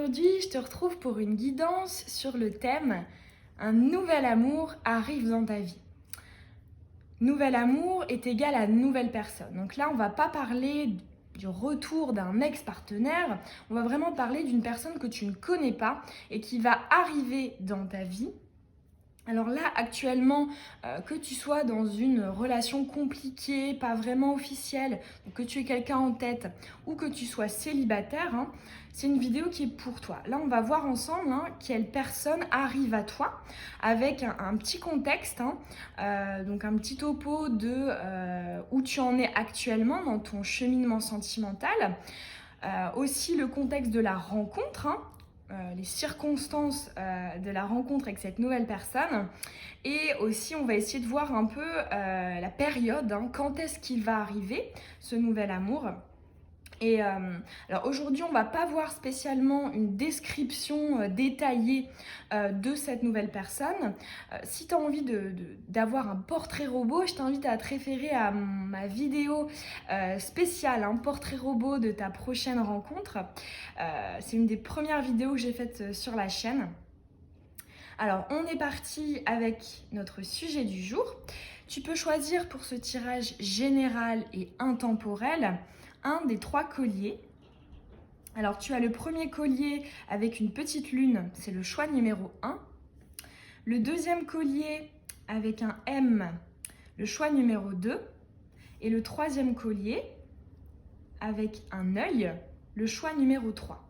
Aujourd'hui, je te retrouve pour une guidance sur le thème « Un nouvel amour arrive dans ta vie ». Nouvel amour est égal à nouvelle personne. Donc là, on ne va pas parler du retour d'un ex-partenaire, on va vraiment parler d'une personne que tu ne connais pas et qui va arriver dans ta vie. Alors là, actuellement, que tu sois dans une relation compliquée, pas vraiment officielle, que tu aies quelqu'un en tête ou que tu sois célibataire, c'est une vidéo qui est pour toi. Là, on va voir ensemble quelle personne arrive à toi avec un petit contexte, donc un petit topo de où tu en es actuellement dans ton cheminement sentimental. Aussi le contexte de la rencontre, les circonstances de la rencontre avec cette nouvelle personne, et aussi on va essayer de voir un peu la période, quand est-ce qu'il va arriver ce nouvel amour. Et alors aujourd'hui, on va pas voir spécialement une description détaillée de cette nouvelle personne. Si tu as envie d'avoir un portrait robot, je t'invite à te référer à ma vidéo spéciale, un portrait robot de ta prochaine rencontre. C'est une des premières vidéos que j'ai faites sur la chaîne. Alors, on est parti avec notre sujet du jour. Tu peux choisir pour ce tirage général et intemporel un des 3 colliers. Alors, tu as le premier collier avec une petite lune, c'est le choix numéro 1. Le deuxième collier avec un M, le choix numéro 2. Et le troisième collier avec un œil, le choix numéro 3.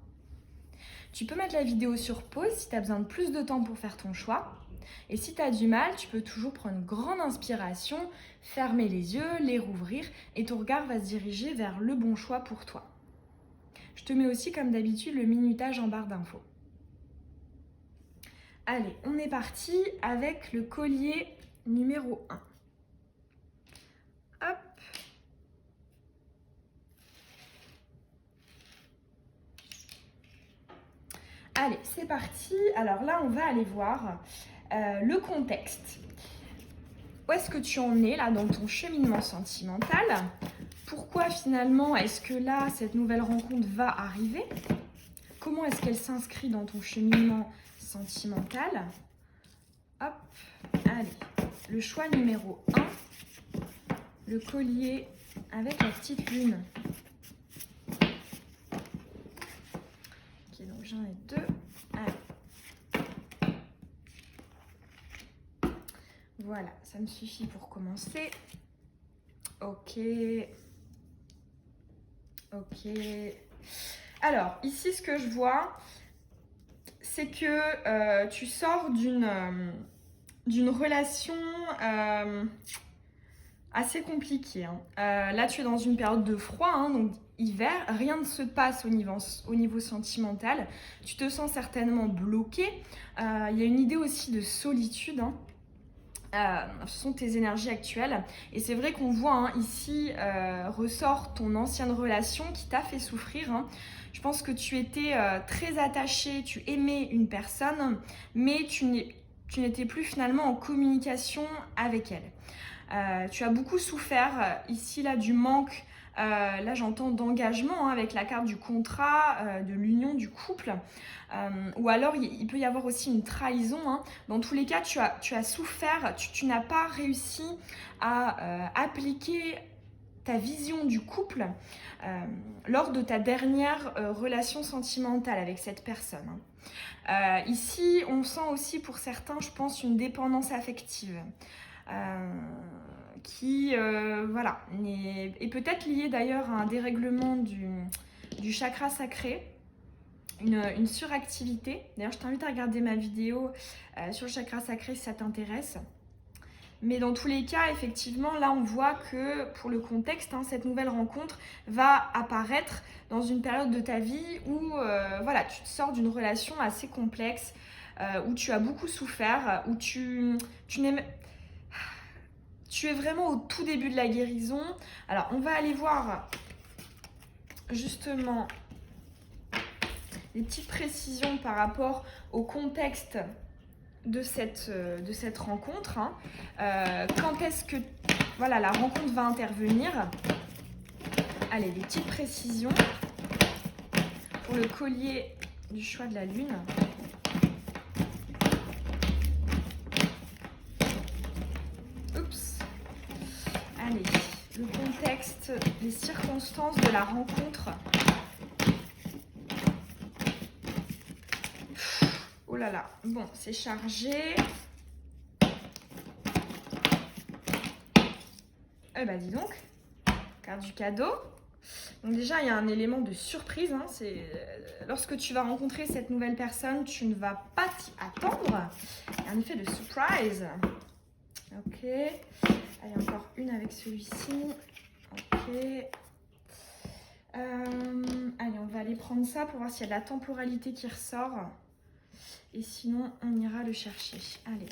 Tu peux mettre la vidéo sur pause si tu as besoin de plus de temps pour faire ton choix. Et si tu as du mal, tu peux toujours prendre une grande inspiration, fermer les yeux, les rouvrir et ton regard va se diriger vers le bon choix pour toi. Je te mets aussi comme d'habitude le minutage en barre d'infos. Allez, on est parti avec le collier numéro 1. Hop. Allez, c'est parti. Alors là, on va aller voir le contexte. Où est-ce que tu en es là dans ton cheminement sentimental? Pourquoi finalement est-ce que là, cette nouvelle rencontre va arriver? Comment est-ce qu'elle s'inscrit dans ton cheminement sentimental? Hop, allez. Le choix numéro 1, le collier avec la petite lune. Ok, donc j'en ai 2. Allez. Voilà, ça me suffit pour commencer. Ok. Alors, ici, ce que je vois, c'est que tu sors d'une relation assez compliquée. Là, tu es dans une période de froid, donc hiver. Rien ne se passe au niveau sentimental. Tu te sens certainement bloqué. Il y a une idée aussi de solitude. Ce sont tes énergies actuelles et c'est vrai qu'on voit ici ressort ton ancienne relation qui t'a fait souffrir. Je pense que tu étais très attaché, tu aimais une personne mais tu n'étais plus finalement en communication avec elle. Tu as beaucoup souffert ici là du manque, là j'entends d'engagement avec la carte du contrat, de l'union, du couple. Ou alors il peut y avoir aussi une trahison. Dans tous les cas, tu as souffert, tu n'as pas réussi à appliquer ta vision du couple lors de ta dernière relation sentimentale avec cette personne. Ici, on sent aussi pour certains, je pense, une dépendance affective. Qui voilà, est peut-être liée d'ailleurs à un dérèglement du chakra sacré. Une suractivité. D'ailleurs, je t'invite à regarder ma vidéo sur le chakra sacré si ça t'intéresse. Mais dans tous les cas, effectivement, là, on voit que pour le contexte, cette nouvelle rencontre va apparaître dans une période de ta vie où voilà, tu te sors d'une relation assez complexe, où tu as beaucoup souffert, où tu es vraiment au tout début de la guérison. Alors, on va aller voir justement des petites précisions par rapport au contexte de cette rencontre. Quand est-ce que voilà, la rencontre va intervenir? Allez, des petites précisions pour le collier du choix de la lune. Oups. Allez, le contexte, les circonstances de la rencontre. Oh là là, bon, c'est chargé. Eh ben dis donc, carte du cadeau. Donc déjà, il y a un élément de surprise. Hein, lorsque tu vas rencontrer cette nouvelle personne, tu ne vas pas t'y attendre. Il y a un effet de surprise. Ok. Allez, encore une avec celui-ci. Ok. Allez, on va aller prendre ça pour voir s'il y a de la temporalité qui ressort. Et sinon, on ira le chercher. Allez.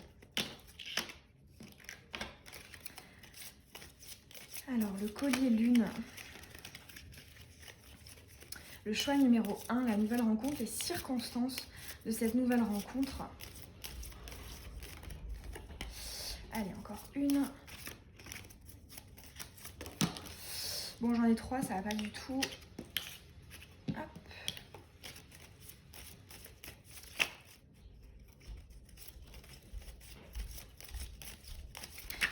Alors, le collier lune. Le choix numéro 1, la nouvelle rencontre, les circonstances de cette nouvelle rencontre. Allez, encore une. Bon, j'en ai 3, ça va pas du tout. Hop.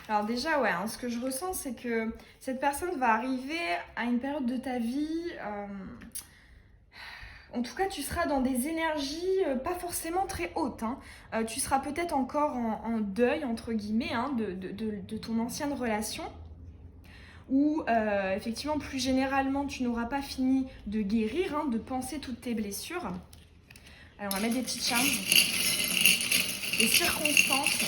Alors déjà, ouais, hein, ce que je ressens, c'est que cette personne va arriver à une période de ta vie... En tout cas, tu seras dans des énergies pas forcément très hautes. Hein. Tu seras peut-être encore en deuil, entre guillemets, hein, de ton ancienne relation. Ou effectivement, plus généralement, tu n'auras pas fini de guérir, hein, de penser toutes tes blessures. Alors, on va mettre des petites charmes. Les circonstances.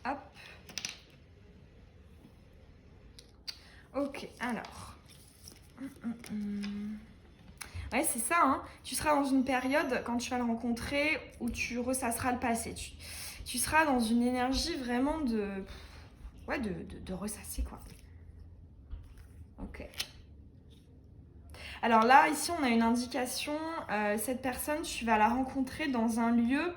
Hop. Ok, alors. Ouais, c'est ça, hein. Tu seras dans une période, quand tu vas le rencontrer, où tu ressasseras le passé. Tu seras dans une énergie vraiment de ressasser, quoi. Ok. Alors là, ici, on a une indication. Cette personne, tu vas la rencontrer dans un lieu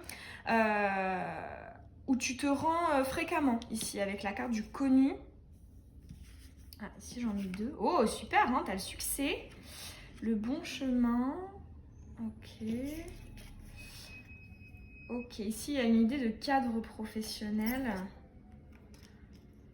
où tu te rends fréquemment. Ici, avec la carte du connu. Ah, ici, j'en ai 2. Oh, super, hein, t'as le succès. Le bon chemin. Ok. Ok, ici, il y a une idée de cadre professionnel.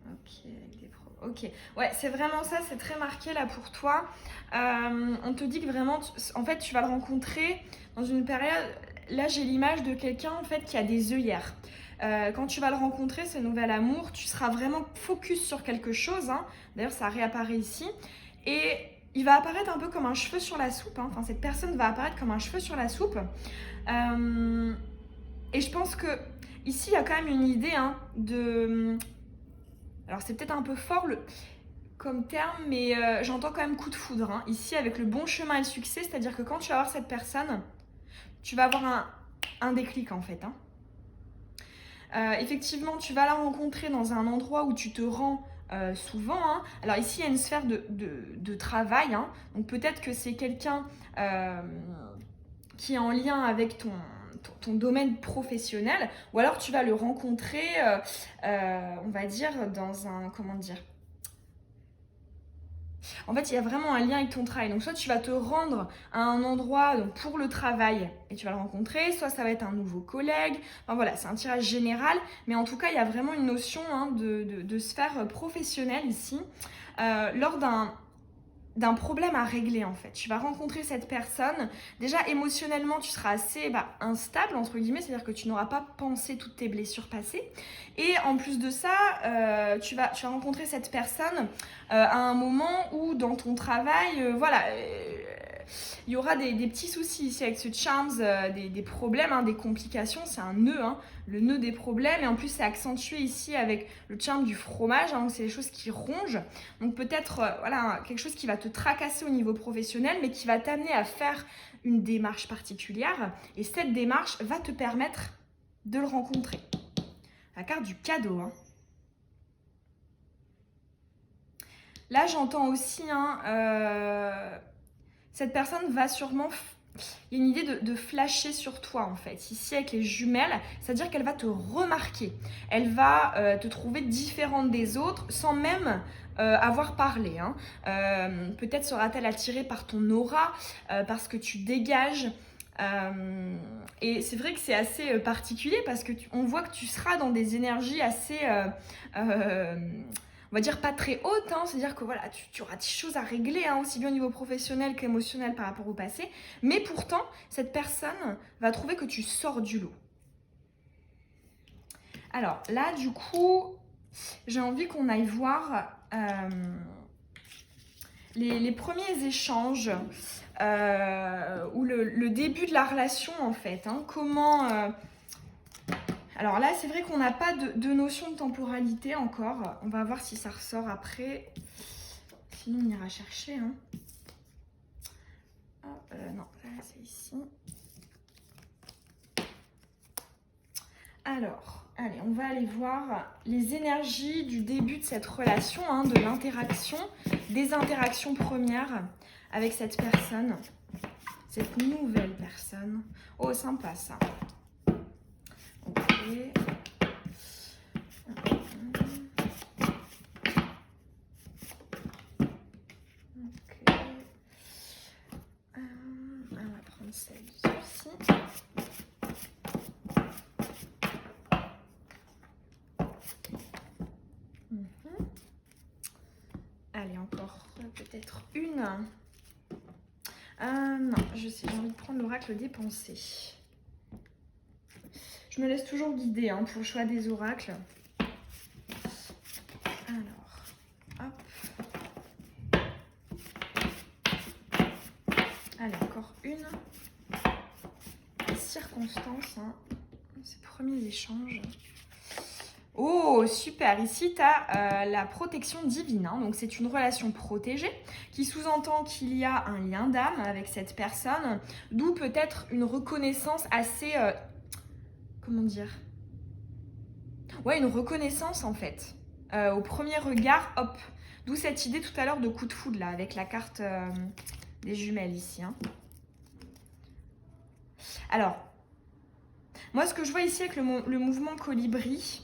Ok, avec des pros. Ok, ouais, c'est vraiment ça, c'est très marqué là pour toi. On te dit que vraiment, en fait, tu vas le rencontrer dans une période. Là, j'ai l'image de quelqu'un en fait qui a des œillères. Quand tu vas le rencontrer, ce nouvel amour, tu seras vraiment focus sur quelque chose. Hein. D'ailleurs, ça réapparaît ici. Et il va apparaître un peu comme un cheveu sur la soupe. Hein. Enfin, cette personne va apparaître comme un cheveu sur la soupe. Et je pense que ici, il y a quand même une idée hein, de... Alors, c'est peut-être un peu fort comme terme, mais j'entends quand même coup de foudre. Hein. Ici, avec le bon chemin et le succès, c'est-à-dire que quand tu vas voir cette personne, tu vas avoir un déclic en fait. Hein. Effectivement, tu vas la rencontrer dans un endroit où tu te rends souvent. Hein. Alors ici, il y a une sphère de travail. Hein. Donc peut-être que c'est quelqu'un qui est en lien avec ton domaine professionnel. Ou alors tu vas le rencontrer, on va dire, dans un... Comment dire ? En fait, il y a vraiment un lien avec ton travail. Donc, soit tu vas te rendre à un endroit donc, pour le travail et tu vas le rencontrer, soit ça va être un nouveau collègue. Enfin voilà, c'est un tirage général. Mais en tout cas, il y a vraiment une notion hein, de sphère professionnelle ici. Lors d'un problème à régler en fait. Tu vas rencontrer cette personne. Déjà émotionnellement, tu seras assez instable entre guillemets, c'est-à-dire que tu n'auras pas pensé toutes tes blessures passées. Et en plus de ça, tu vas rencontrer cette personne à un moment où dans ton travail, il y aura des petits soucis ici avec ce charms, des problèmes, hein, des complications. C'est un nœud, hein, le nœud des problèmes. Et en plus, c'est accentué ici avec le charme du fromage. Hein, donc, c'est des choses qui rongent. Donc, peut-être voilà, quelque chose qui va te tracasser au niveau professionnel, mais qui va t'amener à faire une démarche particulière. Et cette démarche va te permettre de le rencontrer. La carte du cadeau. Hein. Là, j'entends aussi... Hein, cette personne va sûrement il y a une idée de flasher sur toi en fait. Ici avec les jumelles, c'est-à-dire qu'elle va te remarquer. Elle va te trouver différente des autres sans même avoir parlé. Hein. Peut-être sera-t-elle attirée par ton aura, parce que tu dégages. Et c'est vrai que c'est assez particulier parce que on voit que tu seras dans des énergies assez... on va dire pas très haute, hein, c'est-à-dire que voilà, tu auras des choses à régler, hein, aussi bien au niveau professionnel qu'émotionnel par rapport au passé, mais pourtant, cette personne va trouver que tu sors du lot. Alors là, du coup, j'ai envie qu'on aille voir les premiers échanges ou le début de la relation en fait, hein, comment... Alors là, c'est vrai qu'on n'a pas de notion de temporalité encore. On va voir si ça ressort après. Sinon, on ira chercher. Hein. Non, c'est ici. Alors, allez, on va aller voir les énergies du début de cette relation, hein, de l'interaction, des interactions premières avec cette personne, cette nouvelle personne. Oh, sympa ça. Ok. On va prendre celle-ci. Allez, encore peut-être une. Non, je sais, j'ai envie de prendre l'oracle des pensées. Je me laisse toujours guider hein, pour le choix des oracles. Alors, hop. Allez, encore une. Circonstances, hein, ces premiers échanges. Oh, super. Ici, tu as la protection divine. Hein. Donc, c'est une relation protégée qui sous-entend qu'il y a un lien d'âme avec cette personne, d'où peut-être une reconnaissance assez... comment dire? Ouais, une reconnaissance, en fait. Au premier regard, hop. D'où cette idée tout à l'heure de coup de foudre, là, avec la carte des jumelles ici. Hein. Alors, moi, ce que je vois ici avec le mouvement colibri,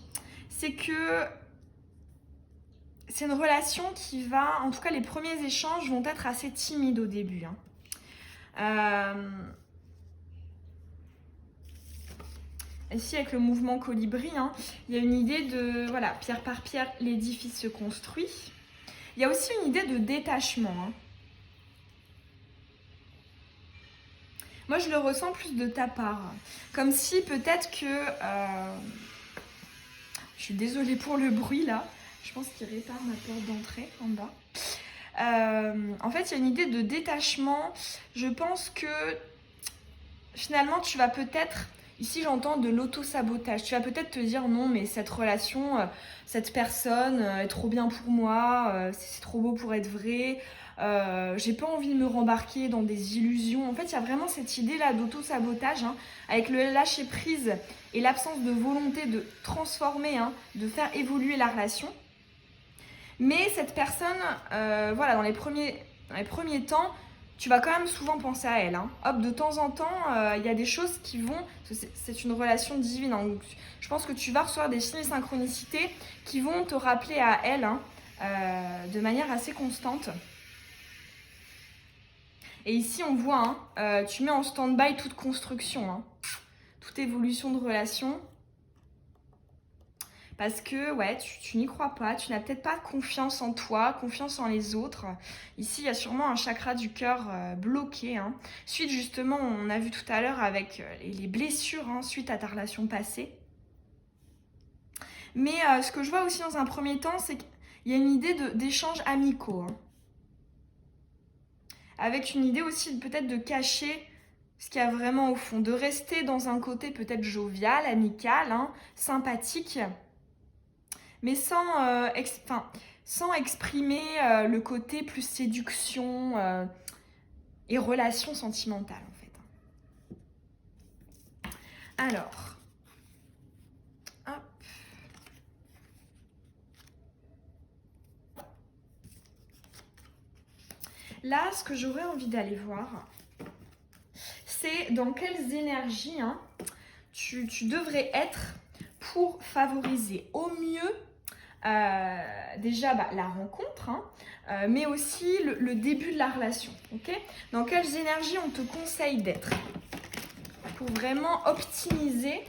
c'est que c'est une relation qui va, en tout cas les premiers échanges vont être assez timides au début. Hein. Ici avec le mouvement colibri, hein, il y a une idée de, voilà, pierre par pierre, l'édifice se construit. Il y a aussi une idée de détachement. Hein. Moi je le ressens plus de ta part, comme si peut-être que... je suis désolée pour le bruit là. Je pense qu'il répare ma porte d'entrée en bas. En fait, il y a une idée de détachement. Je pense que finalement, tu vas peut-être... Ici, j'entends de l'auto-sabotage. Tu vas peut-être te dire non, mais cette relation, cette personne est trop bien pour moi, c'est trop beau pour être vrai. J'ai pas envie de me rembarquer dans des illusions. En fait, il y a vraiment cette idée-là d'auto-sabotage, hein, avec le lâcher-prise et l'absence de volonté de transformer, hein, de faire évoluer la relation. Mais cette personne, voilà, dans les premiers temps, tu vas quand même souvent penser à elle. Hein. Hop, de temps en temps, il y a des choses qui vont... C'est une relation divine. Hein, donc je pense que tu vas recevoir des signes de synchronicité qui vont te rappeler à elle hein, de manière assez constante. Et ici, on voit, hein, tu mets en stand-by toute construction, hein, toute évolution de relation. Parce que ouais, tu n'y crois pas, tu n'as peut-être pas confiance en toi, confiance en les autres. Ici, il y a sûrement un chakra du cœur bloqué. Hein. Suite justement, on a vu tout à l'heure avec les blessures hein, suite à ta relation passée. Mais ce que je vois aussi dans un premier temps, c'est qu'il y a une idée d'échanges amicaux. Hein. Avec une idée aussi peut-être de cacher ce qu'il y a vraiment au fond. De rester dans un côté peut-être jovial, amical, hein, sympathique. Mais sans exprimer le côté plus séduction et relation sentimentale en fait. Alors, hop. Là, ce que j'aurais envie d'aller voir, montrer dans quelles énergies tu devrais être pour favoriser au mieux déjà la rencontre, mais aussi le début de la relation. Okay, dans quelles énergies on te conseille d'être pour vraiment optimiser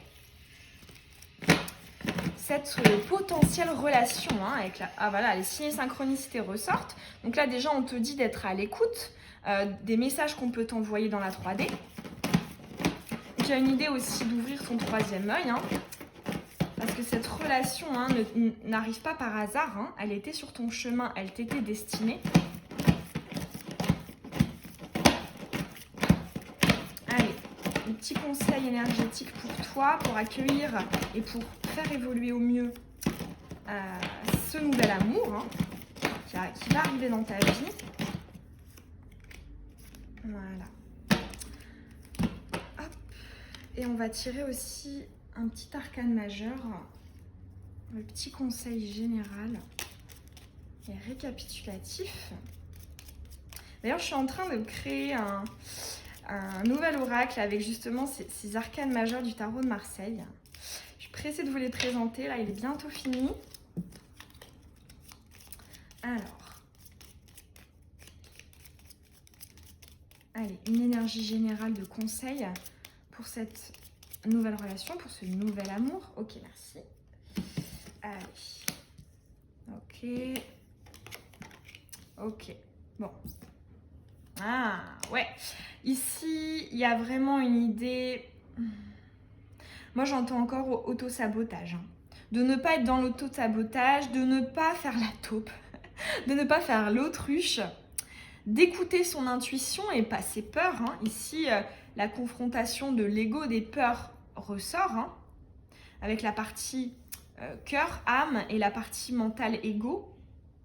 cette potentielle relation avec voilà, les signes et synchronicités ressortent. Donc là déjà on te dit d'être à l'écoute des messages qu'on peut t'envoyer dans la 3D. Tu as une idée aussi d'ouvrir ton troisième œil, parce que cette relation n'arrive pas par hasard, elle était sur ton chemin, elle t'était destinée. Allez, un petit conseil énergétique pour toi, pour accueillir et pour faire évoluer au mieux ce nouvel amour qui va arriver dans ta vie. Voilà. Hop. Et on va tirer aussi un petit arcane majeur, le petit conseil général et récapitulatif. D'ailleurs, je suis en train de créer un nouvel oracle avec justement ces arcanes majeurs du tarot de Marseille. Je suis pressée de vous les présenter. Là, il est bientôt fini. Alors, allez, une énergie générale de conseil pour cette nouvelle relation, pour ce nouvel amour. Ok, merci. Allez. Ok. Bon. Ah, ouais. Ici, il y a vraiment une idée... Moi, j'entends encore auto-sabotage. De ne pas être dans l'auto-sabotage, de ne pas faire la taupe, de ne pas faire l'autruche, d'écouter son intuition et pas ses peurs. Ici, la confrontation de l'ego, des peurs ressort, avec la partie cœur, âme et la partie mentale, ego,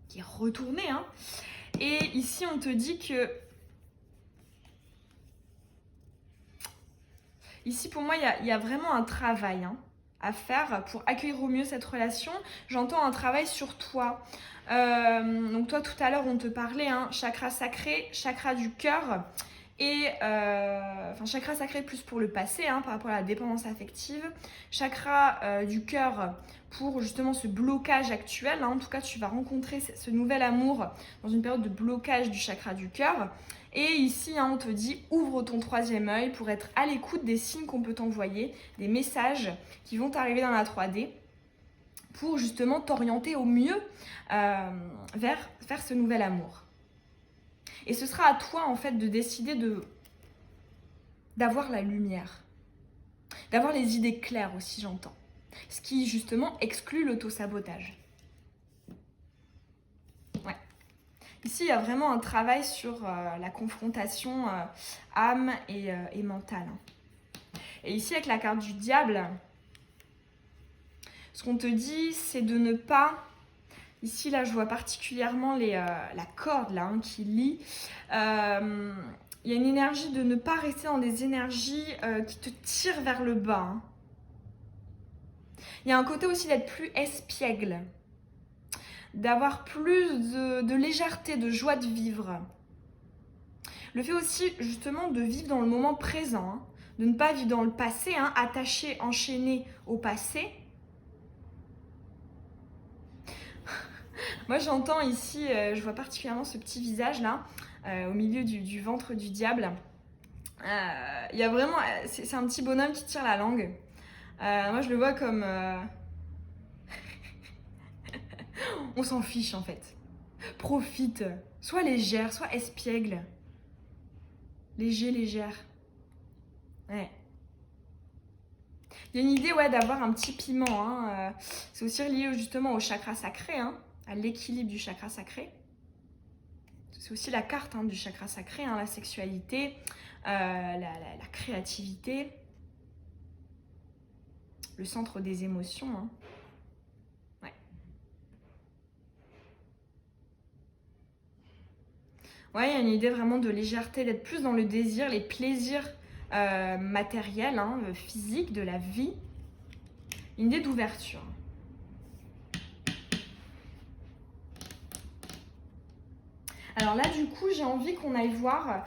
qui est retournée. Et ici, on te dit que... Ici, pour moi, il y a vraiment un travail à faire pour accueillir au mieux cette relation. J'entends un travail sur toi. Donc toi, tout à l'heure, on te parlait, chakra sacré, chakra du cœur. Et chakra sacré plus pour le passé, par rapport à la dépendance affective. Chakra du cœur pour justement ce blocage actuel. En tout cas, tu vas rencontrer ce nouvel amour dans une période de blocage du chakra du cœur. Et ici, on te dit, ouvre ton troisième œil pour être à l'écoute des signes qu'on peut t'envoyer, des messages qui vont t'arriver dans la 3D pour justement t'orienter au mieux vers ce nouvel amour. Et ce sera à toi, en fait, de décider d'avoir la lumière, d'avoir les idées claires aussi, j'entends. Ce qui, justement, exclut l'auto-sabotage. Ouais. Ici, il y a vraiment un travail sur la confrontation âme et mentale. Et ici, avec la carte du diable, ce qu'on te dit, c'est de ne pas... Ici, là, je vois particulièrement la corde là, qui lie. Il y a une énergie de ne pas rester dans des énergies qui te tirent vers le bas. Il y a un côté aussi d'être plus espiègle, d'avoir plus de légèreté, de joie de vivre. Le fait aussi, justement, de vivre dans le moment présent, de ne pas vivre dans le passé, attaché, enchaîné au passé. Moi, j'entends ici, je vois particulièrement ce petit visage-là, au milieu du ventre du diable. Il y a vraiment... C'est un petit bonhomme qui tire la langue. Moi, je le vois comme... On s'en fiche, en fait. Profite. Sois légère, sois espiègle. Léger, légère. Ouais. Il y a une idée d'avoir un petit piment. C'est aussi lié justement au chakra sacré, à l'équilibre du chakra sacré. C'est aussi la carte du chakra sacré, la sexualité, la créativité, le centre des émotions. Ouais. Ouais, il y a une idée vraiment de légèreté, d'être plus dans le désir, les plaisirs matériels, physiques de la vie. Une idée d'ouverture. Alors là, du coup, j'ai envie qu'on aille voir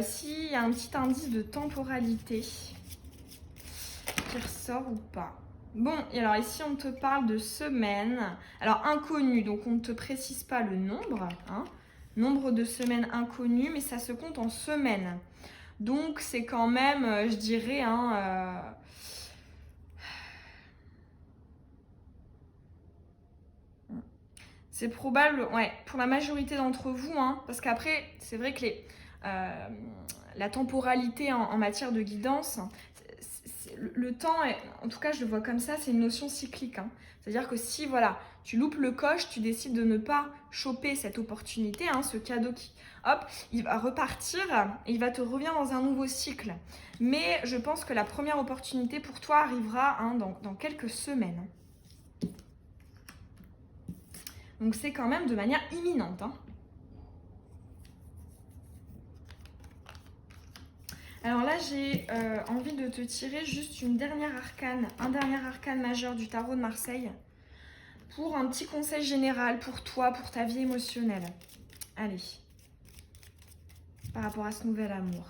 s'il y a un petit indice de temporalité qui ressort ou pas. Bon, et alors ici, on te parle de semaines. Alors, inconnu, donc on ne te précise pas le nombre, hein. Nombre de semaines inconnues, mais ça se compte en semaines. Donc, c'est quand même, je dirais, hein, c'est probable, ouais, pour la majorité d'entre vous, hein, parce qu'après, c'est vrai que la temporalité en matière de guidance, le temps, en tout cas je le vois comme ça, c'est une notion cyclique, hein. C'est-à-dire que si voilà, tu loupes le coche, tu décides de ne pas choper cette opportunité, hein, ce cadeau qui, hop, il va repartir et il va te revenir dans un nouveau cycle. Mais je pense que la première opportunité pour toi arrivera, hein, dans quelques semaines. Donc c'est quand même de manière imminente, hein. Alors là, j'ai envie de te tirer juste un dernier arcane majeur du tarot de Marseille pour un petit conseil général pour toi, pour ta vie émotionnelle. Allez, par rapport à ce nouvel amour.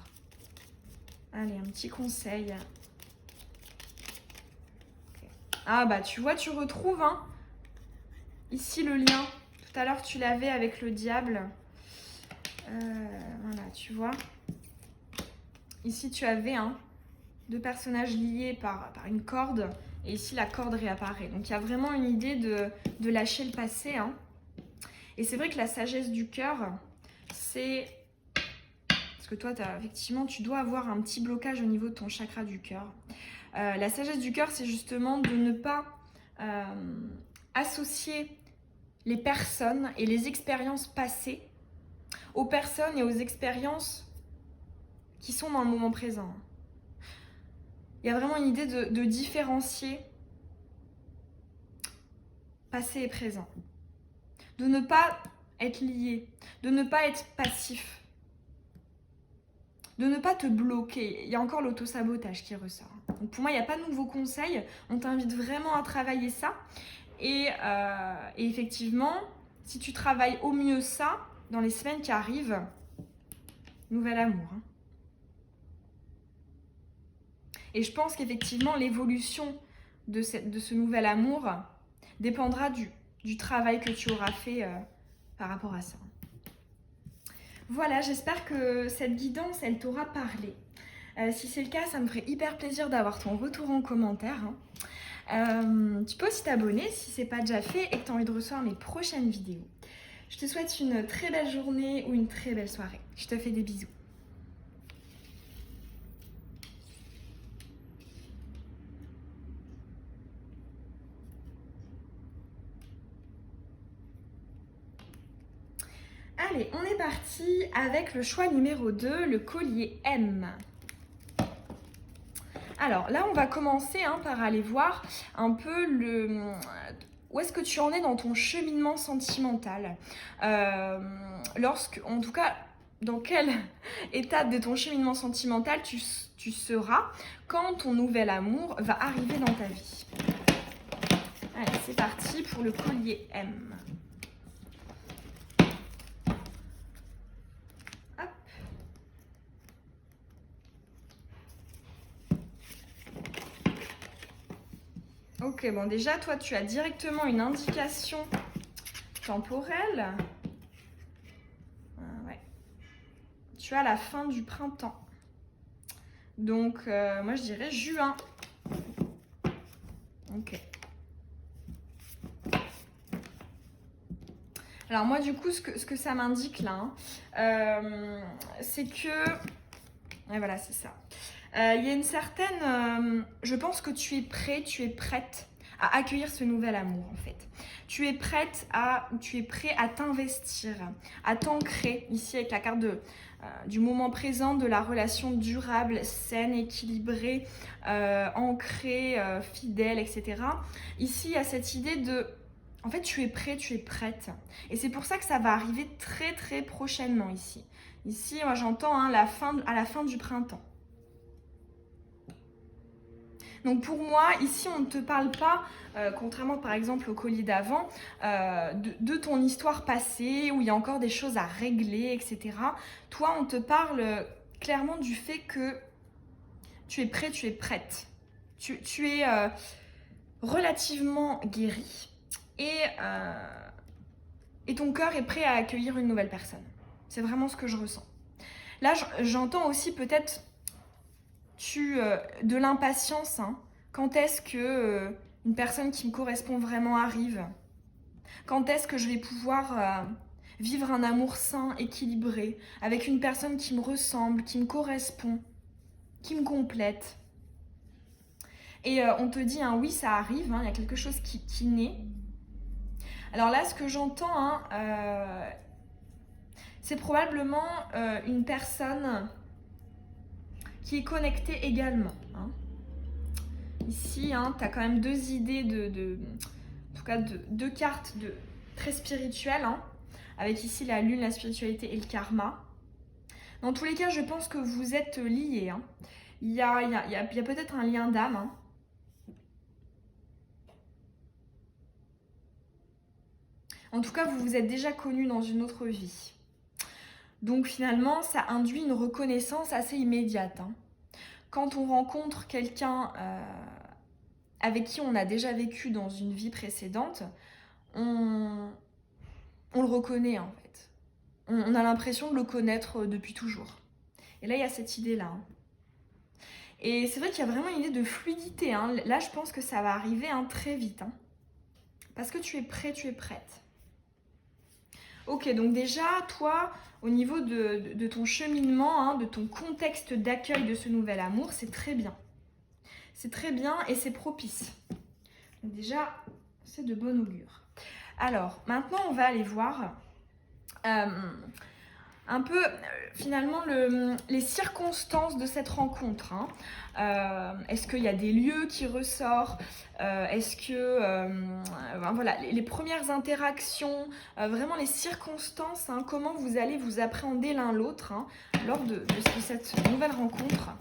Allez, un petit conseil. Okay. Ah bah tu vois, tu retrouves hein, ici le lien. Tout à l'heure, tu l'avais avec le diable. Voilà, tu vois. Ici, tu avais deux personnages liés par une corde. Et ici, la corde réapparaît. Donc, il y a vraiment une idée de lâcher le passé. Hein. Et c'est vrai que la sagesse du cœur, c'est... Parce que toi, effectivement, tu dois avoir un petit blocage au niveau de ton chakra du cœur. La sagesse du cœur, c'est justement de ne pas associer les personnes et les expériences passées aux personnes et aux expériences qui sont dans le moment présent. Il y a vraiment une idée de différencier passé et présent. De ne pas être lié, de ne pas être passif, de ne pas te bloquer. Il y a encore l'autosabotage qui ressort. Donc pour moi, il n'y a pas de nouveaux conseils. On t'invite vraiment à travailler ça. Et effectivement, si tu travailles au mieux ça, dans les semaines qui arrivent, nouvel amour. Hein. Et je pense qu'effectivement, l'évolution de ce nouvel amour dépendra du travail que tu auras fait par rapport à ça. Voilà, j'espère que cette guidance, elle t'aura parlé. Si c'est le cas, ça me ferait hyper plaisir d'avoir ton retour en commentaire. Hein. Tu peux aussi t'abonner si ce n'est pas déjà fait et que tu as envie de recevoir mes prochaines vidéos. Je te souhaite une très belle journée ou une très belle soirée. Je te fais des bisous. Allez, on est parti avec le choix numéro 2, le collier M. Alors là, on va commencer par aller voir un peu où est-ce que tu en es dans ton cheminement sentimental. En tout cas, dans quelle étape de ton cheminement sentimental tu seras quand ton nouvel amour va arriver dans ta vie. Allez, c'est parti pour le collier M. Ok, bon déjà, toi, tu as directement une indication temporelle. Ouais. Tu as la fin du printemps. Donc, moi, je dirais juin. Ok. Alors, moi, du coup, ce que ça m'indique là, c'est que... Ouais, voilà, c'est ça. Il y a une certaine... je pense que tu es prêt, tu es prête à accueillir ce nouvel amour, en fait. Tu es prêt à t'investir, à t'ancrer, ici avec la carte du moment présent, de la relation durable, saine, équilibrée, ancrée, fidèle, etc. Ici, il y a cette idée de... En fait, tu es prêt, tu es prête. Et c'est pour ça que ça va arriver très, très prochainement ici. Ici, moi, j'entends à la fin du printemps. Donc pour moi, ici, on ne te parle pas, contrairement par exemple au colis d'avant, de ton histoire passée, où il y a encore des choses à régler, etc. Toi, on te parle clairement du fait que tu es prêt, tu es prête. Tu es relativement guéri et ton cœur est prêt à accueillir une nouvelle personne. C'est vraiment ce que je ressens. Là, j'entends aussi peut-être de l'impatience. Hein. Quand est-ce que une personne qui me correspond vraiment arrive? Quand est-ce que je vais pouvoir vivre un amour sain, équilibré, avec une personne qui me ressemble, qui me correspond, qui me complète? Et on te dit, hein, oui, ça arrive, hein, il y a quelque chose qui naît. Alors là, ce que j'entends, hein, c'est probablement une personne qui est connectée également. Hein. Ici, hein, tu as quand même deux idées en tout cas deux cartes très spirituelles, hein, avec ici la lune, la spiritualité et le karma. Dans tous les cas, je pense que vous êtes liés. Hein. Il y a peut-être un lien d'âme. Hein. En tout cas, vous vous êtes déjà connus dans une autre vie. Donc finalement, ça induit une reconnaissance assez immédiate. Hein. Quand on rencontre quelqu'un avec qui on a déjà vécu dans une vie précédente, on le reconnaît en fait. On a l'impression de le connaître depuis toujours. Et là, il y a cette idée-là. Hein. Et c'est vrai qu'il y a vraiment une idée de fluidité. Hein. Là, je pense que ça va arriver très vite. Hein. Parce que tu es prêt, tu es prête. Ok, donc déjà, toi, au niveau de ton cheminement, hein, de ton contexte d'accueil de ce nouvel amour, c'est très bien. C'est très bien et c'est propice. Donc déjà, c'est de bon augure. Alors, maintenant, on va aller voir un peu, finalement, les circonstances de cette rencontre. Hein. Est-ce qu'il y a des lieux qui ressortent? Est-ce que, voilà, les premières interactions, vraiment les circonstances, hein, comment vous allez vous appréhender l'un l'autre hein, lors de cette nouvelle rencontre.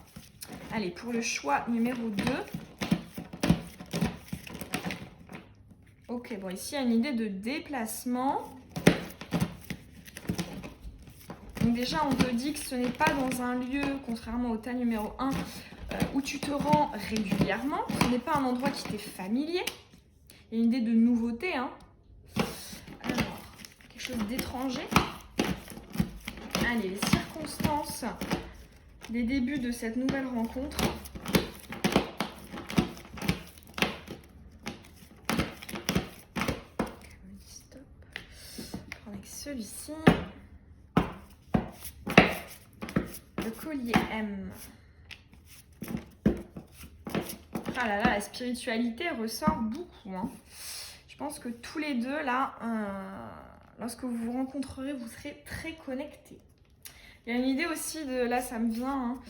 Allez, pour le choix numéro 2. Ok, bon, ici, il y a une idée de déplacement. Donc déjà, on te dit que ce n'est pas dans un lieu, contrairement au tas numéro 1, où tu te rends régulièrement. Ce n'est pas un endroit qui t'est familier. Il y a une idée de nouveauté. Hein. Alors, quelque chose d'étranger. Allez, les circonstances des débuts de cette nouvelle rencontre. Stop. On prend avec celui-ci. Le collier M. Ah là là, la spiritualité ressort beaucoup. Hein. Je pense que tous les deux, là, lorsque vous vous rencontrerez, vous serez très connectés. Il y a une idée aussi de, là ça me vient, hein,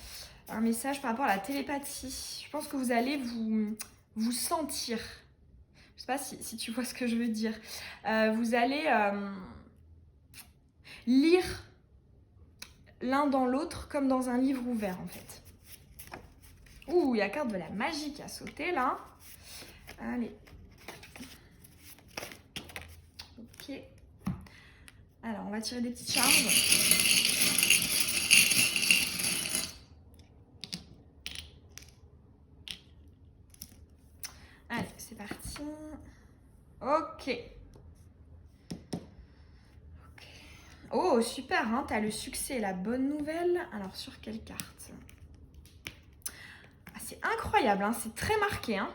un message par rapport à la télépathie. Je pense que vous allez vous sentir. Je sais pas si tu vois ce que je veux dire. Vous allez lire l'un dans l'autre comme dans un livre ouvert en fait. Ouh, il y a la carte de la magie qui a sauté là. Allez. Ok. Alors, on va tirer des petites charges. Allez, c'est parti. Ok. Oh, super, hein, t'as le succès et la bonne nouvelle. Alors, sur quelle carte? C'est incroyable, hein, c'est très marqué. Hein.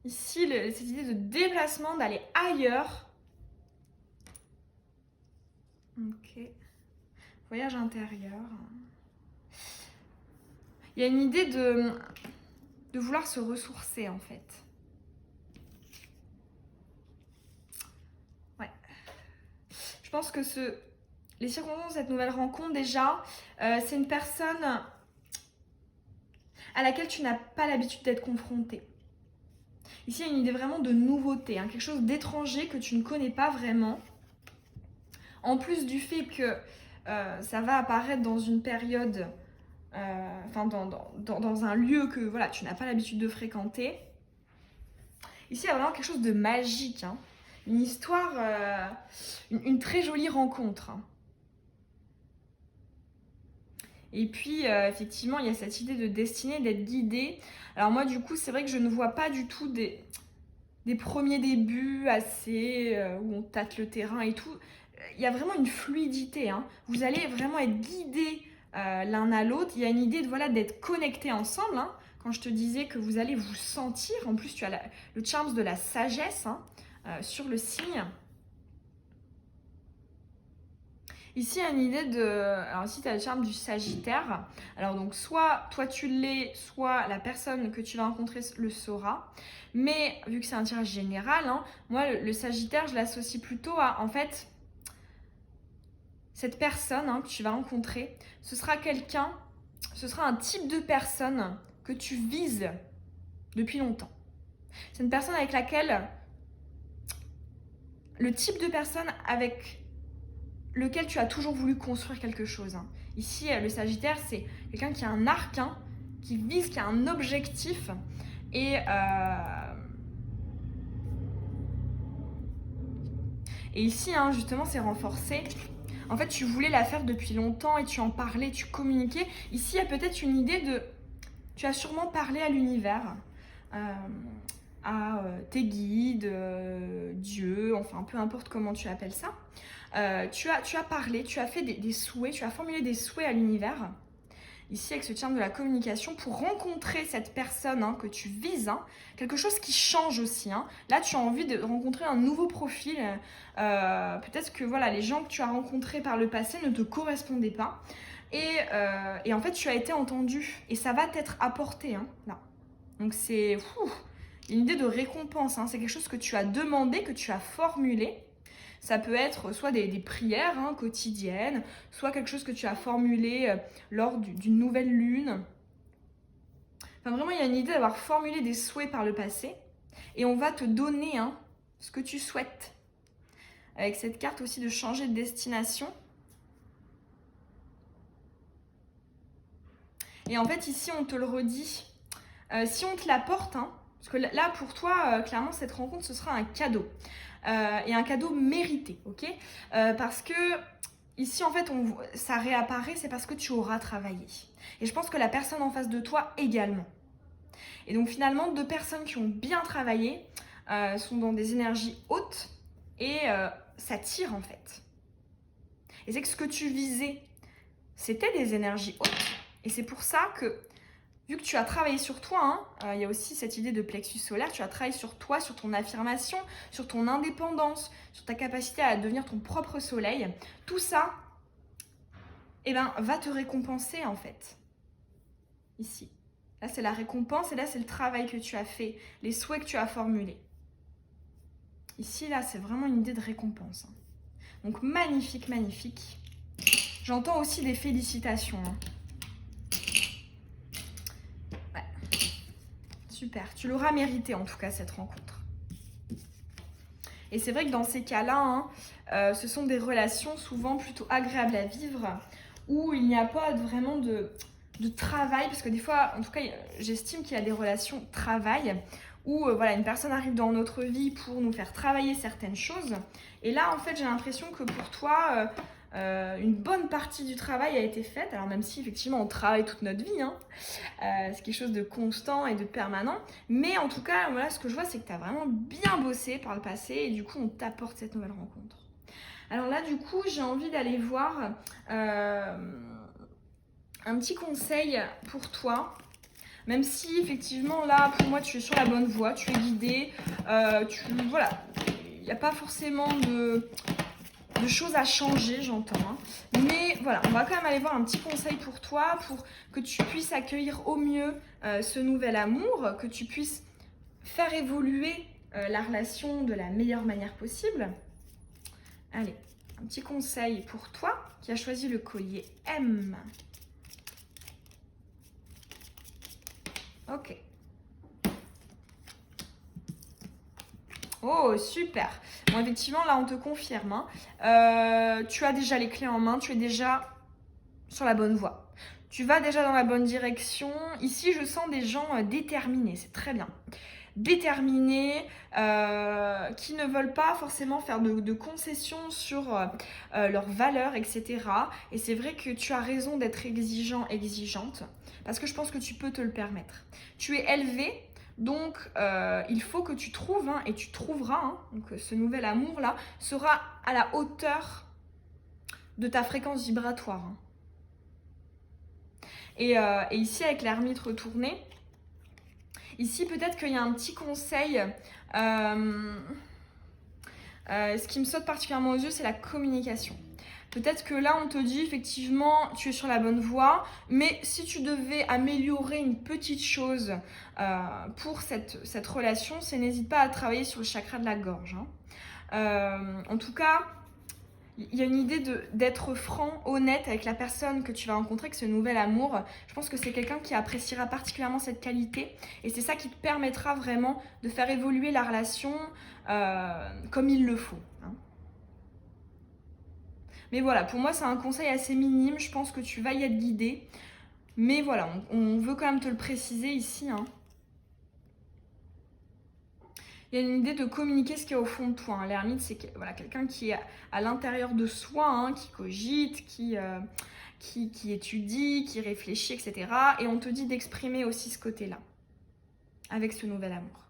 Ici, cette idée de déplacement, d'aller ailleurs. Ok. Voyage intérieur. Il y a une idée de vouloir se ressourcer, en fait. Ouais. Je pense que les circonstances de cette nouvelle rencontre, déjà, c'est une personne à laquelle tu n'as pas l'habitude d'être confronté. Ici, il y a une idée vraiment de nouveauté, hein, quelque chose d'étranger que tu ne connais pas vraiment. En plus du fait que ça va apparaître dans une période dans un lieu que voilà, tu n'as pas l'habitude de fréquenter. Ici, il y a vraiment quelque chose de magique, hein. Une histoire, une très jolie rencontre, hein. Et puis, effectivement, il y a cette idée de destinée, d'être guidé. Alors moi, du coup, c'est vrai que je ne vois pas du tout des premiers débuts assez où on tâte le terrain et tout. Il y a vraiment une fluidité, hein. Vous allez vraiment être guidés l'un à l'autre. Il y a une idée de, voilà, d'être connectés ensemble, hein. Quand je te disais que vous allez vous sentir, en plus tu as le charme de la sagesse, hein, sur le signe. Ici, il y a une idée de... Alors ici, tu as le charme du Sagittaire. Alors donc, soit toi tu l'es, soit la personne que tu vas rencontrer le saura. Mais vu que c'est un tirage général, hein, moi, le Sagittaire, je l'associe plutôt à, en fait, cette personne, hein, que tu vas rencontrer. Ce sera un type de personne que tu vises depuis longtemps. C'est une personne avec laquelle... Le type de personne avec lequel tu as toujours voulu construire quelque chose, hein. Ici, le Sagittaire, c'est quelqu'un qui a un arc, hein, qui vise, qui a un objectif. Et ici, hein, justement, c'est renforcé. En fait, tu voulais la faire depuis longtemps et tu en parlais, tu communiquais. Ici, il y a peut-être une idée de... Tu as sûrement parlé à l'univers, à tes guides, Dieu, enfin, peu importe comment tu appelles ça. Tu as parlé, tu as fait des souhaits, tu as formulé des souhaits à l'univers, ici avec ce terme de la communication, pour rencontrer cette personne, hein, que tu vises, hein, quelque chose qui change aussi, hein. Là, tu as envie de rencontrer un nouveau profil. Peut-être que voilà, les gens que tu as rencontrés par le passé ne te correspondaient pas. Et en fait, tu as été entendu et ça va t'être apporté, hein, là. Donc c'est une idée de récompense, hein. C'est quelque chose que tu as demandé, que tu as formulé. Ça peut être soit des prières, hein, quotidiennes, soit quelque chose que tu as formulé lors d'une nouvelle lune. Enfin, vraiment, il y a une idée d'avoir formulé des souhaits par le passé. Et on va te donner, hein, ce que tu souhaites. Avec cette carte aussi de changer de destination. Et en fait, ici, on te le redit. Si on te l'apporte, hein, parce que là, pour toi, clairement, cette rencontre, ce sera un cadeau. Et un cadeau mérité, ok, parce que ici, en fait, ça réapparaît, c'est parce que tu auras travaillé. Et je pense que la personne en face de toi également. Et donc, finalement, deux personnes qui ont bien travaillé sont dans des énergies hautes et ça tire, en fait. Et c'est que ce que tu visais, c'était des énergies hautes. Et c'est pour ça que, vu que tu as travaillé sur toi, hein, il y a aussi cette idée de plexus solaire, tu as travaillé sur toi, sur ton affirmation, sur ton indépendance, sur ta capacité à devenir ton propre soleil. Tout ça, eh ben, va te récompenser en fait. Ici. Là, c'est la récompense et là, c'est le travail que tu as fait, les souhaits que tu as formulés. Ici, là, c'est vraiment une idée de récompense, hein. Donc, magnifique, magnifique. J'entends aussi des félicitations, hein. Super, tu l'auras mérité en tout cas cette rencontre. Et c'est vrai que dans ces cas-là, hein, ce sont des relations souvent plutôt agréables à vivre, où il n'y a pas vraiment de travail, parce que des fois, en tout cas, j'estime qu'il y a des relations travail, où voilà, une personne arrive dans notre vie pour nous faire travailler certaines choses. Et là, en fait, j'ai l'impression que pour toi... une bonne partie du travail a été faite, alors même si effectivement on travaille toute notre vie, hein, c'est quelque chose de constant et de permanent, mais en tout cas, voilà, ce que je vois, c'est que tu as vraiment bien bossé par le passé et du coup, on t'apporte cette nouvelle rencontre. Alors là, du coup, j'ai envie d'aller voir un petit conseil pour toi. Même si effectivement là pour moi tu es sur la bonne voie, tu es guidé, voilà, il n'y a pas forcément de choses à changer, j'entends, hein. Mais voilà, on va quand même aller voir un petit conseil pour toi, pour que tu puisses accueillir au mieux ce nouvel amour, que tu puisses faire évoluer la relation de la meilleure manière possible. Allez, un petit conseil pour toi qui as choisi le collier M. Ok. Oh, super. Bon, effectivement, là, on te confirme, hein. Tu as déjà les clés en main, tu es déjà sur la bonne voie. Tu vas déjà dans la bonne direction. Ici, je sens des gens déterminés, c'est très bien. Déterminés, qui ne veulent pas forcément faire de concessions sur leurs valeurs, etc. Et c'est vrai que tu as raison d'être exigeant, exigeante, parce que je pense que tu peux te le permettre. Tu es élevé, donc il faut que tu trouves, hein, et tu trouveras, hein, donc ce nouvel amour-là sera à la hauteur de ta fréquence vibratoire. Hein. Et ici, avec l'ermite retourné, ici, peut-être qu'il y a un petit conseil. Ce qui me saute particulièrement aux yeux, c'est la communication. Peut-être que là, on te dit effectivement, tu es sur la bonne voie, mais si tu devais améliorer une petite chose pour cette relation, c'est n'hésite pas à travailler sur le chakra de la gorge. Hein. En tout cas, il y a une idée d'être franc, honnête avec la personne que tu vas rencontrer, avec ce nouvel amour. Je pense que c'est quelqu'un qui appréciera particulièrement cette qualité et c'est ça qui te permettra vraiment de faire évoluer la relation comme il le faut. Hein. Mais voilà, pour moi, c'est un conseil assez minime. Je pense que tu vas y être guidé. Mais voilà, on veut quand même te le préciser ici. Hein. Il y a une idée de communiquer ce qui est au fond de toi. Hein. L'ermite, c'est quelqu'un qui est à l'intérieur de soi, hein, qui cogite, qui étudie, qui réfléchit, etc. Et on te dit d'exprimer aussi ce côté-là, avec ce nouvel amour.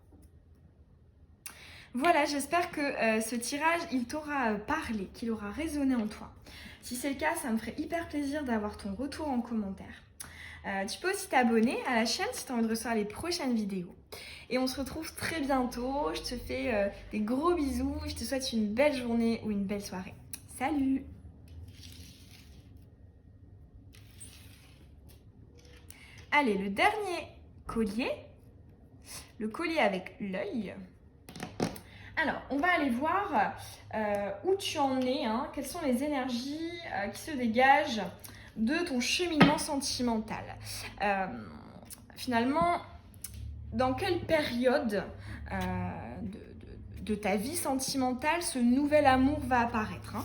Voilà, j'espère que ce tirage, il t'aura parlé, qu'il aura résonné en toi. Si c'est le cas, ça me ferait hyper plaisir d'avoir ton retour en commentaire. Tu peux aussi t'abonner à la chaîne si tu as envie de recevoir les prochaines vidéos. Et on se retrouve très bientôt. Je te fais des gros bisous. Je te souhaite une belle journée ou une belle soirée. Salut! Allez, le dernier collier. Le collier avec l'œil. Alors, on va aller voir où tu en es. Hein, quelles sont les énergies qui se dégagent de ton cheminement sentimental. Finalement, dans quelle période de ta vie sentimentale ce nouvel amour va apparaître. Hein.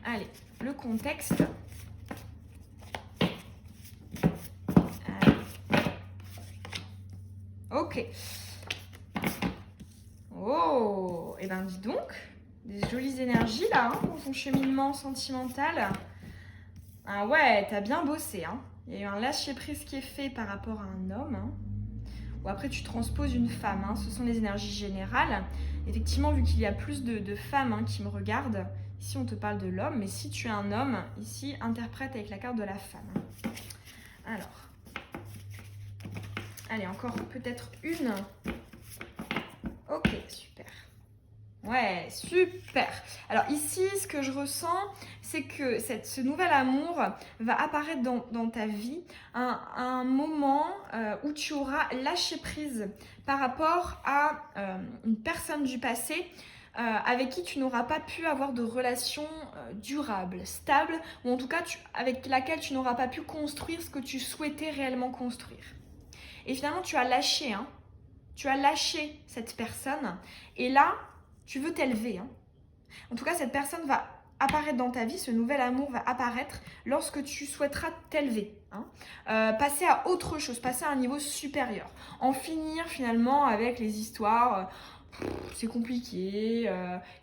Allez, le contexte. Allez. Ok. Oh, et ben dis donc, des jolies énergies là, hein, dans ton cheminement sentimental. Ah ouais, t'as bien bossé, hein. Il y a eu un lâcher-prise qui est fait par rapport à un homme. Hein. Ou après tu transposes une femme, hein. Ce sont les énergies générales. Effectivement, vu qu'il y a plus de femmes hein, qui me regardent, ici on te parle de l'homme, mais si tu es un homme, ici interprète avec la carte de la femme. Alors, allez, encore peut-être une. Ok, super. Ouais, super. Alors ici, ce que je ressens, c'est que ce nouvel amour va apparaître dans ta vie à un moment où tu auras lâché prise par rapport à une personne du passé avec qui tu n'auras pas pu avoir de relation durable, stable, ou en tout cas avec laquelle tu n'auras pas pu construire ce que tu souhaitais réellement construire. Et finalement, tu as lâché, hein. Tu as lâché cette personne et là, tu veux t'élever. Hein. En tout cas, cette personne va apparaître dans ta vie, ce nouvel amour va apparaître lorsque tu souhaiteras t'élever. Hein. Passer à autre chose, passer à un niveau supérieur. En finir finalement avec les histoires, c'est compliqué,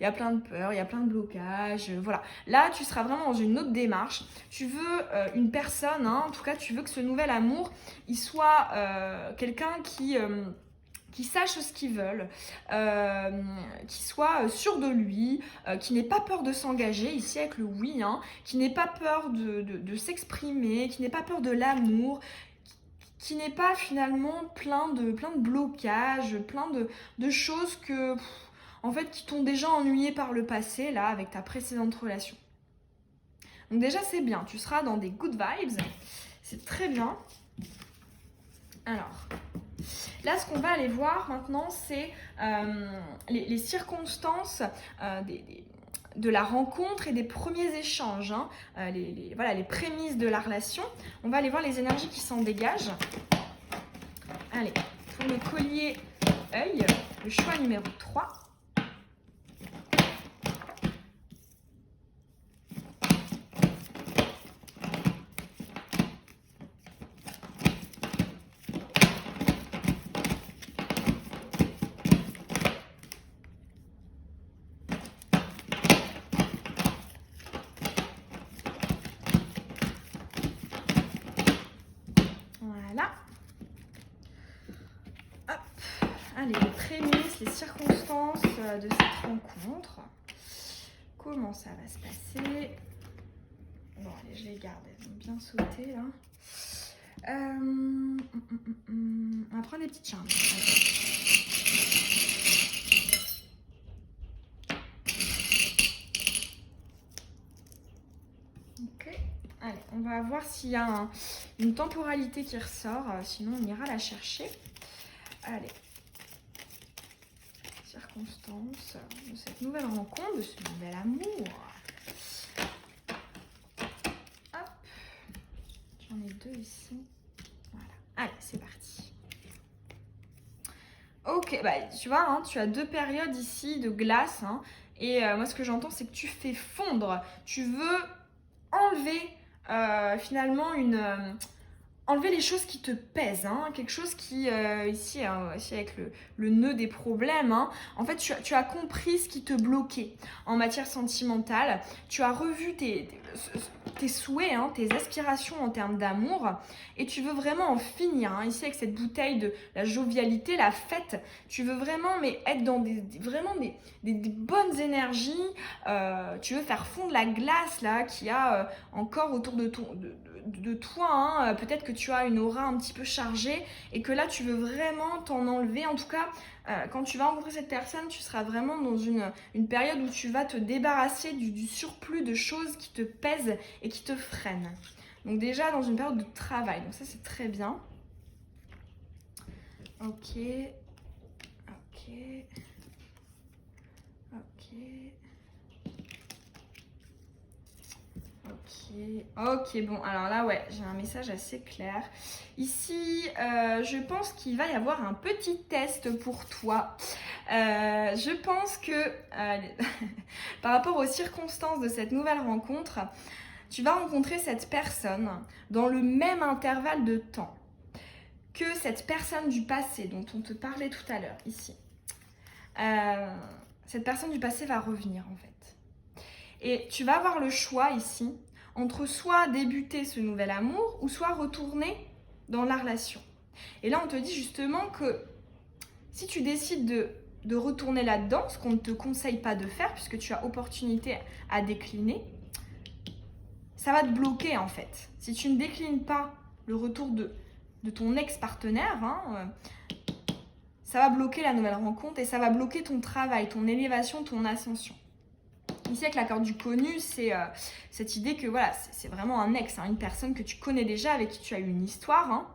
y a plein de peurs, il y a plein de blocages, voilà. Là, tu seras vraiment dans une autre démarche. Tu veux une personne, hein, en tout cas, tu veux que ce nouvel amour, il soit quelqu'un qui sache ce qu'ils veulent, qui soit sûr de lui, qui n'ait pas peur de s'engager, ici avec le oui, hein, qui n'ait pas peur de s'exprimer, qui n'ait pas peur de l'amour, qui n'ait pas finalement plein de blocages, plein de choses en fait, qui t'ont déjà ennuyé par le passé, là, avec ta précédente relation. Donc déjà, c'est bien, tu seras dans des good vibes, c'est très bien. Alors... Là, ce qu'on va aller voir maintenant, c'est les circonstances de la rencontre et des premiers échanges, hein, voilà, les prémices de la relation. On va aller voir les énergies qui s'en dégagent. Allez, pour le collier œil, le choix numéro 3. circonstances de cette rencontre. Comment ça va se passer? Bon, allez, je les garde, elles ont bien sauté là. On va prendre des petites charmes. Ok, allez, on va voir s'il y a une temporalité qui ressort, sinon on ira la chercher. Allez, circonstances de cette nouvelle rencontre, de ce nouvel amour. Hop, j'en ai 2 ici. Voilà, allez, c'est parti. Ok, bah tu vois, hein, tu as 2 périodes ici de glace, hein, et moi ce que j'entends c'est que tu fais fondre, tu veux enlever finalement enlever les choses qui te pèsent, hein, quelque chose qui, ici avec le nœud des problèmes, hein, en fait tu as compris ce qui te bloquait en matière sentimentale, tu as revu tes souhaits, hein, tes aspirations en termes d'amour, et tu veux vraiment en finir, hein, ici avec cette bouteille de la jovialité, la fête, tu veux vraiment être dans des bonnes énergies, tu veux faire fondre la glace là qu'il y a encore autour de toi, hein. Peut-être que tu as une aura un petit peu chargée et que là tu veux vraiment t'en enlever. En tout cas, quand tu vas rencontrer cette personne, tu seras vraiment dans une période où tu vas te débarrasser du surplus de choses qui te pèsent et qui te freinent. Donc déjà dans une période de travail, donc ça c'est très bien. Ok, ok, ok. Ok, bon, alors là, ouais, j'ai un message assez clair. Ici, je pense qu'il va y avoir un petit test pour toi. Je pense que, par rapport aux circonstances de cette nouvelle rencontre, tu vas rencontrer cette personne dans le même intervalle de temps que cette personne du passé dont on te parlait tout à l'heure, ici. Cette personne du passé va revenir, en fait. Et tu vas avoir le choix, ici, entre soit débuter ce nouvel amour ou soit retourner dans la relation. Et là, on te dit justement que si tu décides de retourner là-dedans, ce qu'on ne te conseille pas de faire puisque tu as opportunité à décliner, ça va te bloquer en fait. Si tu ne déclines pas le retour de ton ex-partenaire, hein, ça va bloquer la nouvelle rencontre et ça va bloquer ton travail, ton élévation, ton ascension. Ici, avec la carte du connu, c'est cette idée que voilà, c'est vraiment un ex, hein, une personne que tu connais déjà, avec qui tu as eu une histoire. Hein.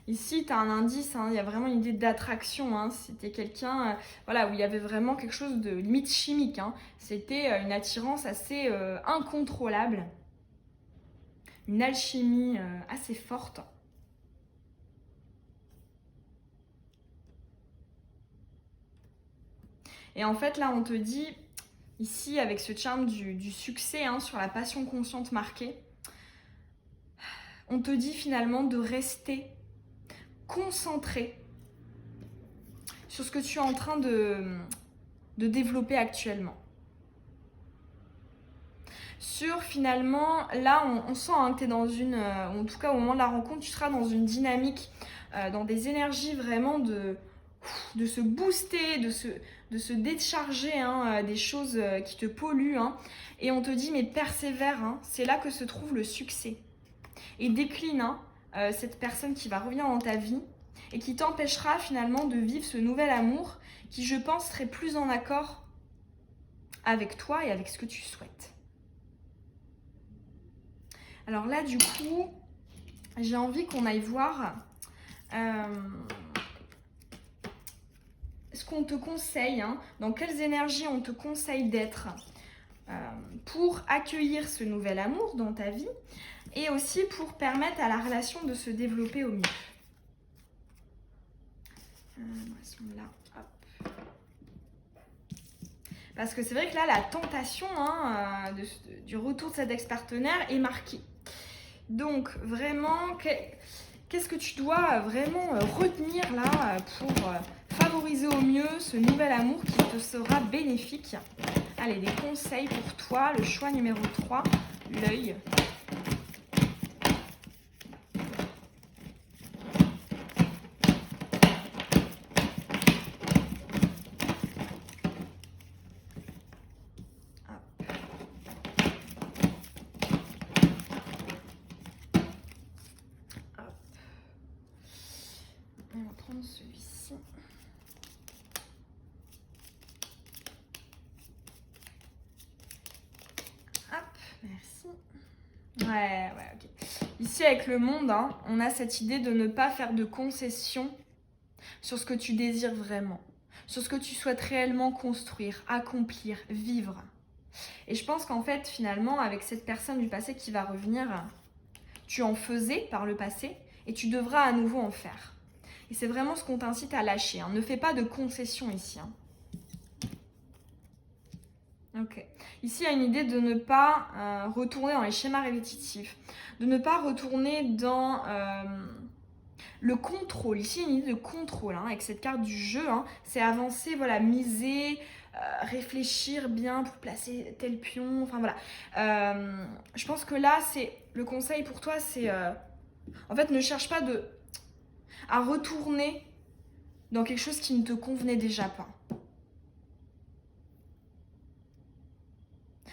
Ici, tu as un indice, hein, il y a vraiment une idée d'attraction. Hein. C'était quelqu'un voilà, où il y avait vraiment quelque chose de limite chimique. Hein. C'était une attirance assez incontrôlable, une alchimie assez forte. Et en fait, là, on te dit, ici, avec ce charme du succès, hein, sur la passion consciente marquée, on te dit finalement de rester concentré sur ce que tu es en train de développer actuellement. Sur finalement, là, on sent hein, que tu es dans en tout cas au moment de la rencontre, tu seras dans une dynamique, dans des énergies vraiment de se booster, de se décharger hein, des choses qui te polluent. Hein. Et on te dit, mais persévère, hein, c'est là que se trouve le succès. Et décline hein, cette personne qui va revenir dans ta vie et qui t'empêchera finalement de vivre ce nouvel amour qui, je pense, serait plus en accord avec toi et avec ce que tu souhaites. Alors là, du coup, j'ai envie qu'on aille voir ce qu'on te conseille, hein, dans quelles énergies on te conseille d'être pour accueillir ce nouvel amour dans ta vie et aussi pour permettre à la relation de se développer au mieux. Là, hop. Parce que c'est vrai que là, la tentation hein, du retour de cet ex-partenaire est marquée. Donc, vraiment, qu'est-ce que tu dois vraiment retenir là pour favoriser au mieux ce nouvel amour qui te sera bénéfique? Allez, des conseils pour toi. Le choix numéro 3, l'œil. On va prendre celui-ci. Hop, merci. Ouais, ok. Ici, avec le monde, hein, on a cette idée de ne pas faire de concessions sur ce que tu désires vraiment, sur ce que tu souhaites réellement construire, accomplir, vivre. Et je pense qu'en fait, finalement, avec cette personne du passé qui va revenir, tu en faisais par le passé et tu devras à nouveau en faire. Et c'est vraiment ce qu'on t'incite à lâcher. Hein. Ne fais pas de concessions ici. Hein. Ok. Ici, il y a une idée de ne pas retourner dans les schémas répétitifs, de ne pas retourner dans le contrôle. Ici, il y a une idée de contrôle hein, avec cette carte du jeu. Hein. C'est avancer, voilà, miser, réfléchir bien pour placer tel pion. Enfin voilà. Je pense que là, c'est le conseil pour toi, c'est en fait, ne cherche pas à retourner dans quelque chose qui ne te convenait déjà pas.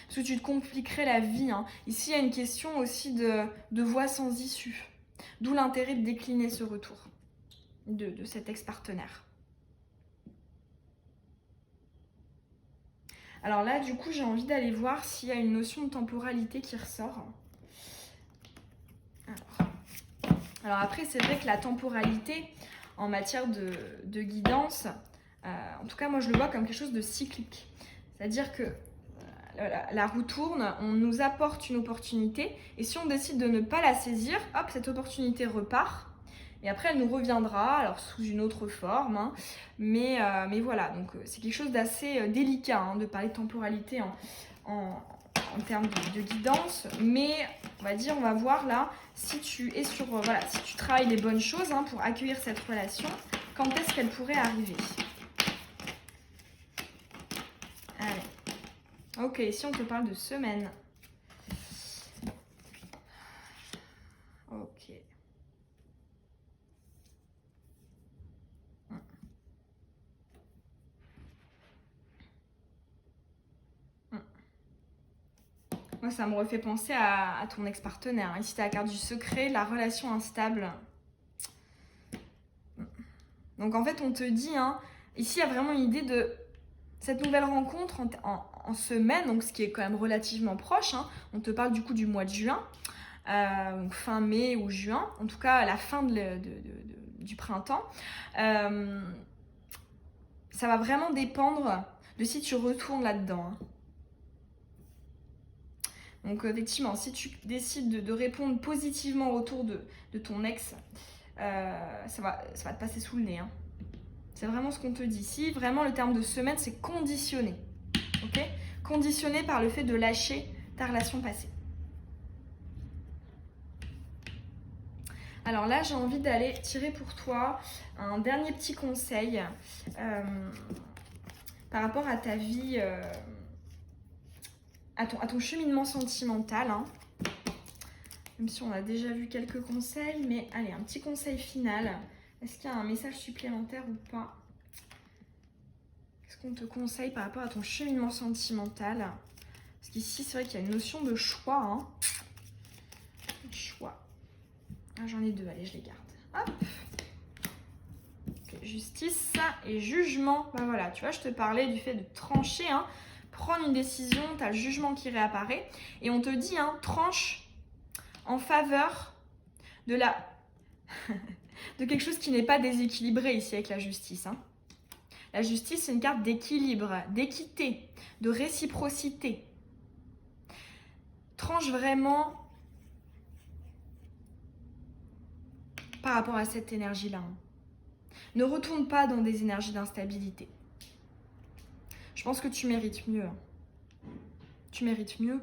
Parce que tu te compliquerais la vie. Hein. Ici, il y a une question aussi de voie sans issue. D'où l'intérêt de décliner ce retour de cet ex-partenaire. Alors là, du coup, j'ai envie d'aller voir s'il y a une notion de temporalité qui ressort. Alors après, c'est vrai que la temporalité, en matière de guidance, en tout cas, moi, je le vois comme quelque chose de cyclique. C'est-à-dire que la roue tourne, on nous apporte une opportunité, et si on décide de ne pas la saisir, hop, cette opportunité repart, et après elle nous reviendra, alors sous une autre forme, hein, mais voilà, donc c'est quelque chose d'assez délicat hein, de parler de temporalité en termes de guidance, mais on va voir là, si tu es sur, voilà, si tu travailles les bonnes choses hein, pour accueillir cette relation, quand est-ce qu'elle pourrait arriver? Allez. Ok, ici on te parle de semaine. Ok. Moi, ça me refait penser à ton ex-partenaire. Ici, tu as la carte du secret, la relation instable. Donc, en fait, on te dit, hein, ici, il y a vraiment une idée de cette nouvelle rencontre en semaine, donc ce qui est quand même relativement proche. Hein. On te parle du coup du mois de juin, donc fin mai ou juin, en tout cas à la fin du printemps. Ça va vraiment dépendre de si tu retournes là-dedans. Hein. Donc effectivement, si tu décides de répondre positivement autour de ton ex, ça va te passer sous le nez. Hein. C'est vraiment ce qu'on te dit. Ici, vraiment, le terme de semaine, c'est conditionné. Ok ? Conditionné par le fait de lâcher ta relation passée. Alors là, j'ai envie d'aller tirer pour toi un dernier petit conseil par rapport à ta vie, à ton cheminement sentimental. Hein. Même si on a déjà vu quelques conseils, mais allez, un petit conseil final. Est-ce qu'il y a un message supplémentaire ou pas? Qu'est-ce qu'on te conseille par rapport à ton cheminement sentimental? Parce qu'ici, c'est vrai qu'il y a une notion de choix. Hein. Choix. Ah, j'en ai deux, allez, je les garde. Hop. Okay, justice et jugement. Ben voilà, tu vois, je te parlais du fait de trancher, hein, prendre une décision, tu as le jugement qui réapparaît. Et on te dit, hein, tranche en faveur de de quelque chose qui n'est pas déséquilibré ici avec la justice. Hein. La justice, c'est une carte d'équilibre, d'équité, de réciprocité. Tranche vraiment par rapport à cette énergie-là. Hein. Ne retourne pas dans des énergies d'instabilité. Je pense que tu mérites mieux. Hein. Tu mérites mieux.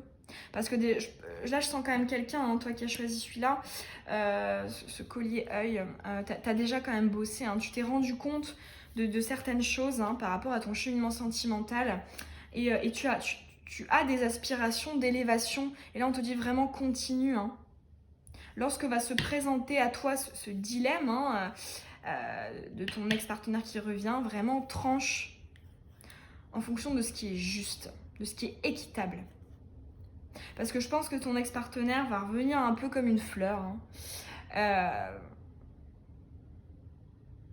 Parce que là, je sens quand même quelqu'un, hein, toi qui as choisi celui-là, ce collier œil, t'as déjà quand même bossé. Hein, tu t'es rendu compte de certaines choses hein, par rapport à ton cheminement sentimental. Et tu as des aspirations d'élévation. Et là, on te dit vraiment continue. Hein. Lorsque va se présenter à toi ce dilemme hein, de ton ex-partenaire qui revient, vraiment tranche en fonction de ce qui est juste, de ce qui est équitable. Parce que je pense que ton ex-partenaire va revenir un peu comme une fleur. Hein.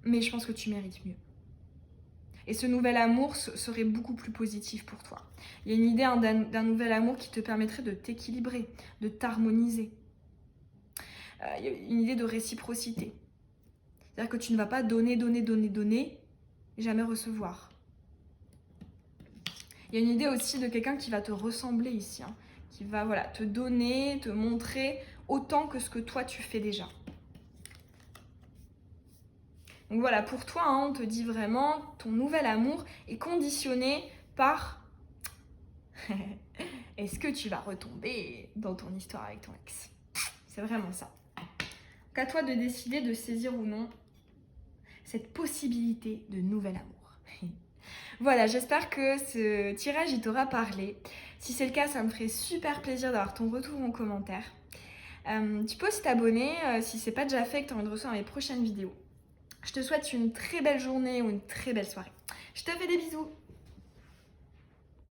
mais je pense que tu mérites mieux. Et ce nouvel amour serait beaucoup plus positif pour toi. Il y a une idée d'un nouvel amour qui te permettrait de t'équilibrer, de t'harmoniser. Il y a une idée de réciprocité. C'est-à-dire que tu ne vas pas donner, et jamais recevoir. Il y a une idée aussi de quelqu'un qui va te ressembler ici, hein, qui va te donner, te montrer autant que ce que toi tu fais déjà. Donc voilà, pour toi, hein, on te dit vraiment, ton nouvel amour est conditionné par est-ce que tu vas retomber dans ton histoire avec ton ex? C'est vraiment ça. Donc à toi de décider de saisir ou non cette possibilité de nouvel amour. Voilà, j'espère que ce tirage il t'aura parlé. Si c'est le cas, ça me ferait super plaisir d'avoir ton retour en commentaire. Tu peux aussi t'abonner si c'est pas déjà fait et que tu as envie de recevoir mes prochaines vidéos. Je te souhaite une très belle journée ou une très belle soirée. Je te fais des bisous.